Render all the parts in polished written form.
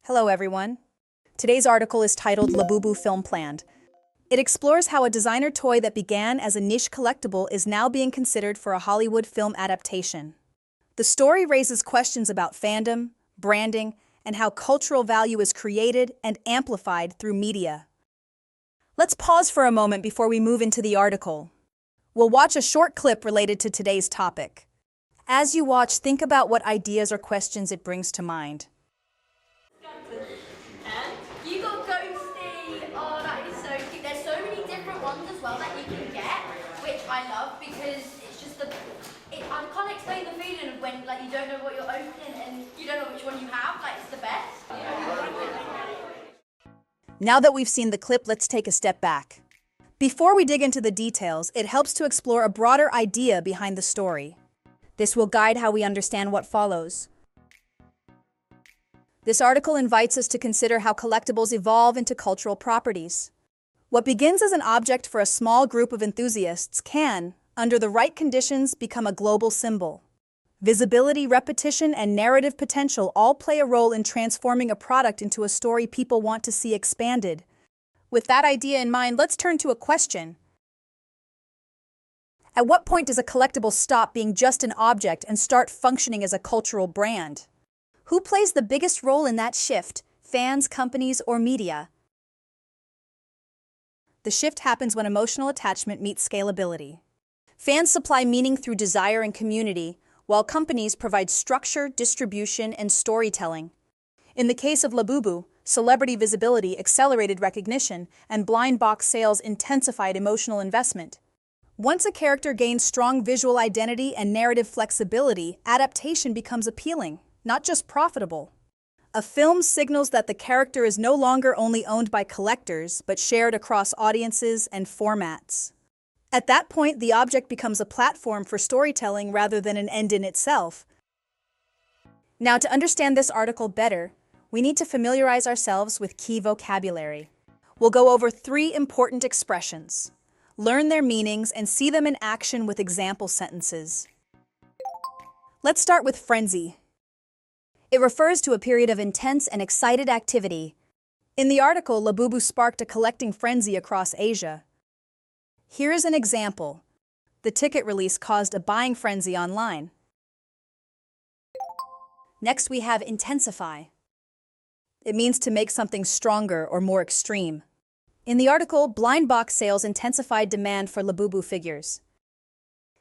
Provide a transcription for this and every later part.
Hello everyone. Today's article is titled Labubu Film Planned. It explores how a designer toy that began as a niche collectible is now being considered for a Hollywood film adaptation. The story raises questions about fandom, branding, and how cultural value is created and amplified through media. Let's pause for a moment before we move into the article. We'll watch a short clip related to today's topic. As you watch, think about what ideas or questions it brings to mind. You got Ghosty. Oh, that is so cute. There's so many different ones as well that you can get, which I love because it's just I can't explain the feeling of when you don't know what you're opening and you don't know which one you have. It's the best. Now that we've seen the clip, let's take a step back. Before we dig into the details, it helps to explore a broader idea behind the story. This will guide how we understand what follows. This article invites us to consider how collectibles evolve into cultural properties. What begins as an object for a small group of enthusiasts can, under the right conditions, become a global symbol. Visibility, repetition, and narrative potential all play a role in transforming a product into a story people want to see expanded. With that idea in mind, let's turn to a question. At what point does a collectible stop being just an object and start functioning as a cultural brand? Who plays the biggest role in that shift, fans, companies, or media? The shift happens when emotional attachment meets scalability. Fans supply meaning through desire and community, while companies provide structure, distribution, and storytelling. In the case of Labubu, celebrity visibility accelerated recognition, and blind box sales intensified emotional investment. Once a character gains strong visual identity and narrative flexibility, adaptation becomes appealing, not just profitable. A film signals that the character is no longer only owned by collectors, but shared across audiences and formats. At that point, the object becomes a platform for storytelling rather than an end in itself. Now, to understand this article better, we need to familiarize ourselves with key vocabulary. We'll go over 3 important expressions, learn their meanings, and see them in action with example sentences. Let's start with frenzy. It refers to a period of intense and excited activity. In the article, Labubu sparked a collecting frenzy across Asia. Here is an example. The ticket release caused a buying frenzy online. Next, we have intensify. It means to make something stronger or more extreme. In the article, blind box sales intensified demand for Labubu figures.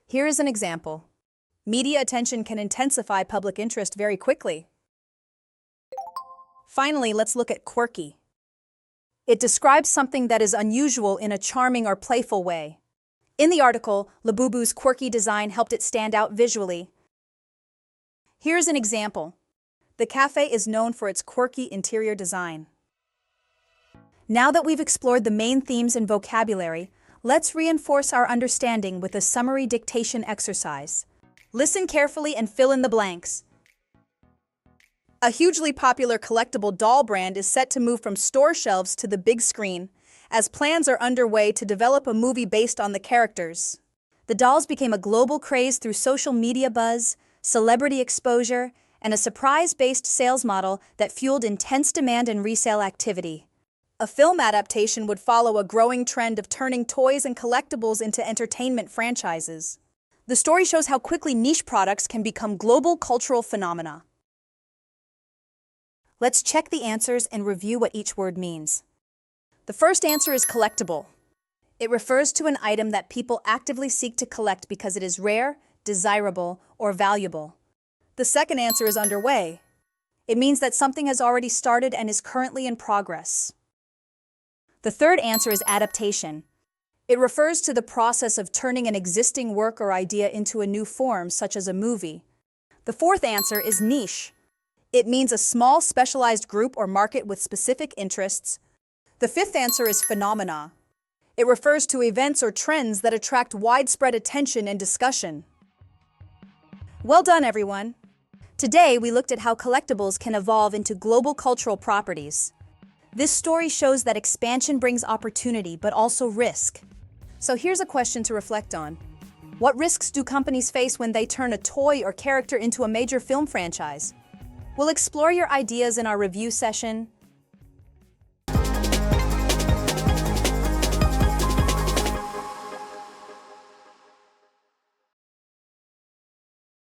Here is an example. Media attention can intensify public interest very quickly. Finally, let's look at quirky. It describes something that is unusual in a charming or playful way. In the article, Labubu's quirky design helped it stand out visually. Here's an example. The cafe is known for its quirky interior design. Now that we've explored the main themes and vocabulary, let's reinforce our understanding with a summary dictation exercise. Listen carefully and fill in the blanks. A hugely popular collectible doll brand is set to move from store shelves to the big screen, as plans are underway to develop a movie based on the characters. The dolls became a global craze through social media buzz, celebrity exposure, and a surprise-based sales model that fueled intense demand and resale activity. A film adaptation would follow a growing trend of turning toys and collectibles into entertainment franchises. The story shows how quickly niche products can become global cultural phenomena. Let's check the answers and review what each word means. The first answer is collectible. It refers to an item that people actively seek to collect because it is rare, desirable, or valuable. The second answer is underway. It means that something has already started and is currently in progress. The third answer is adaptation. It refers to the process of turning an existing work or idea into a new form, such as a movie. The fourth answer is niche. It means a small, specialized group or market with specific interests. The fifth answer is phenomena. It refers to events or trends that attract widespread attention and discussion. Well done, everyone! Today, we looked at how collectibles can evolve into global cultural properties. This story shows that expansion brings opportunity, but also risk. So here's a question to reflect on. What risks do companies face when they turn a toy or character into a major film franchise? We'll explore your ideas in our review session,